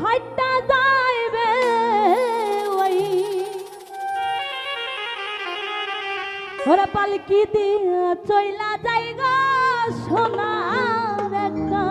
হাইটা যাইবে ওই ওরা পালকি দিয়া চইলা যাই গো সোনার একটা